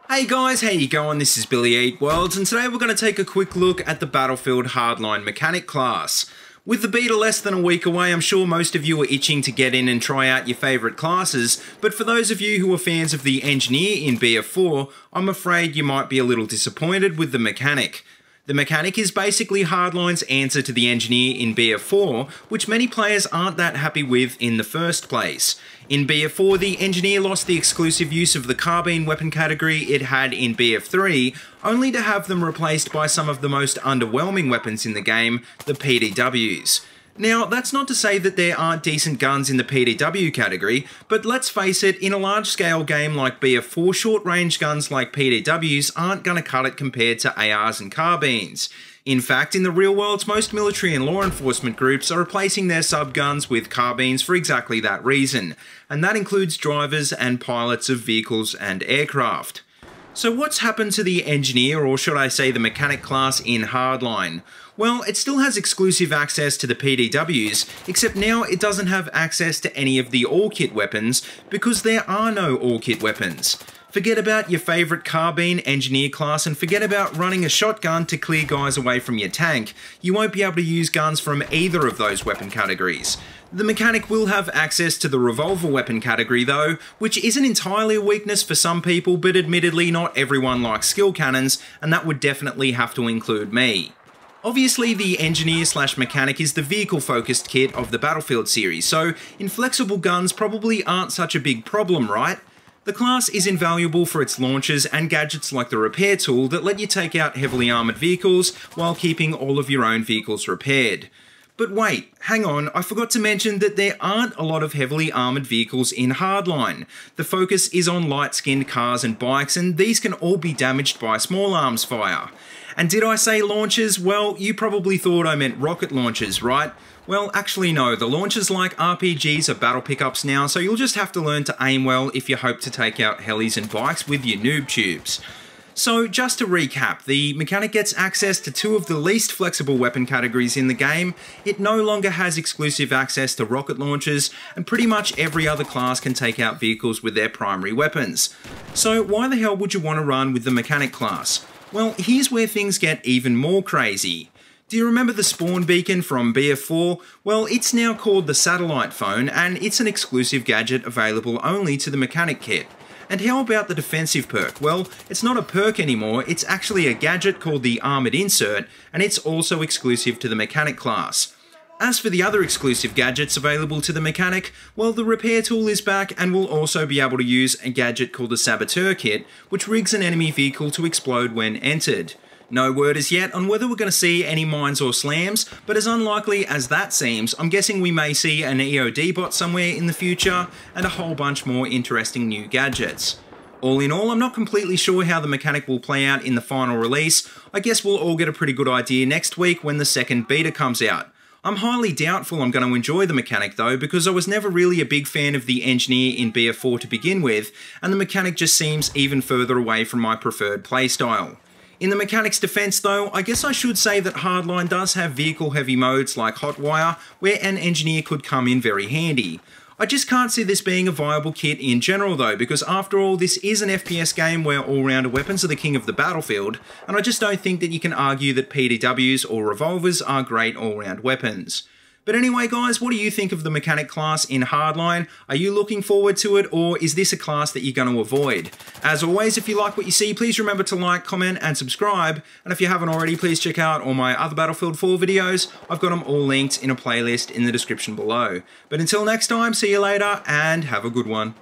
Hey guys, how you going? This is BillyEatWorld, and today we're going to take a quick look at the Battlefield Hardline mechanic class. With the beta less than a week away, I'm sure most of you are itching to get in and try out your favourite classes, but for those of you who are fans of the engineer in BF4, I'm afraid you might be a little disappointed with the mechanic. The mechanic is basically Hardline's answer to the engineer in BF4, which many players aren't that happy with in the first place. In BF4, the engineer lost the exclusive use of the carbine weapon category it had in BF3, only to have them replaced by some of the most underwhelming weapons in the game, the PDWs. Now, that's not to say that there aren't decent guns in the PDW category, but let's face it, in a large-scale game like BF4, short-range guns like PDWs aren't going to cut it compared to ARs and carbines. In fact, in the real world, most military and law enforcement groups are replacing their subguns with carbines for exactly that reason, and that includes drivers and pilots of vehicles and aircraft. So what's happened to the engineer, or should I say the mechanic class in Hardline? Well, it still has exclusive access to the PDWs, except now it doesn't have access to any of the all-kit weapons, because there are no all-kit weapons. Forget about your favourite carbine engineer class and forget about running a shotgun to clear guys away from your tank. You won't be able to use guns from either of those weapon categories. The mechanic will have access to the revolver weapon category though, which isn't entirely a weakness for some people, but admittedly not everyone likes skill cannons, and that would definitely have to include me. Obviously, the engineer/mechanic is the vehicle-focused kit of the Battlefield series, so inflexible guns probably aren't such a big problem, right? The class is invaluable for its launchers and gadgets like the repair tool that let you take out heavily armoured vehicles while keeping all of your own vehicles repaired. But wait, hang on, I forgot to mention that there aren't a lot of heavily armoured vehicles in Hardline. The focus is on light-skinned cars and bikes, and these can all be damaged by small arms fire. And did I say launchers? Well, you probably thought I meant rocket launchers, right? Well, actually no, the launchers like RPGs are battle pickups now, so you'll just have to learn to aim well if you hope to take out helis and bikes with your noob tubes. So just to recap, the mechanic gets access to two of the least flexible weapon categories in the game, it no longer has exclusive access to rocket launchers, and pretty much every other class can take out vehicles with their primary weapons. So why the hell would you want to run with the mechanic class? Well, here's where things get even more crazy. Do you remember the spawn beacon from BF4? Well, it's now called the satellite phone, and it's an exclusive gadget available only to the mechanic kit. And how about the defensive perk? Well, it's not a perk anymore, it's actually a gadget called the armoured insert, and it's also exclusive to the mechanic class. As for the other exclusive gadgets available to the mechanic, well, the repair tool is back and will also be able to use a gadget called the saboteur kit, which rigs an enemy vehicle to explode when entered. No word as yet on whether we're going to see any mines or slams, but as unlikely as that seems, I'm guessing we may see an EOD bot somewhere in the future, and a whole bunch more interesting new gadgets. All in all, I'm not completely sure how the mechanic will play out in the final release. I guess we'll all get a pretty good idea next week when the second beta comes out. I'm highly doubtful I'm going to enjoy the mechanic though, because I was never really a big fan of the engineer in BF4 to begin with, and the mechanic just seems even further away from my preferred playstyle. In the mechanic's defense though, I guess I should say that Hardline does have vehicle-heavy modes like Hotwire, where an engineer could come in very handy. I just can't see this being a viable kit in general though, because after all, this is an FPS game where all-rounder weapons are the king of the battlefield, and I just don't think that you can argue that PDWs or revolvers are great all-round weapons. But anyway guys, what do you think of the mechanic class in Hardline? Are you looking forward to it, or is this a class that you're going to avoid? As always, if you like what you see, please remember to like, comment and subscribe, and if you haven't already, please check out all my other Battlefield 4 videos. I've got them all linked in a playlist in the description below. But until next time, see you later and have a good one.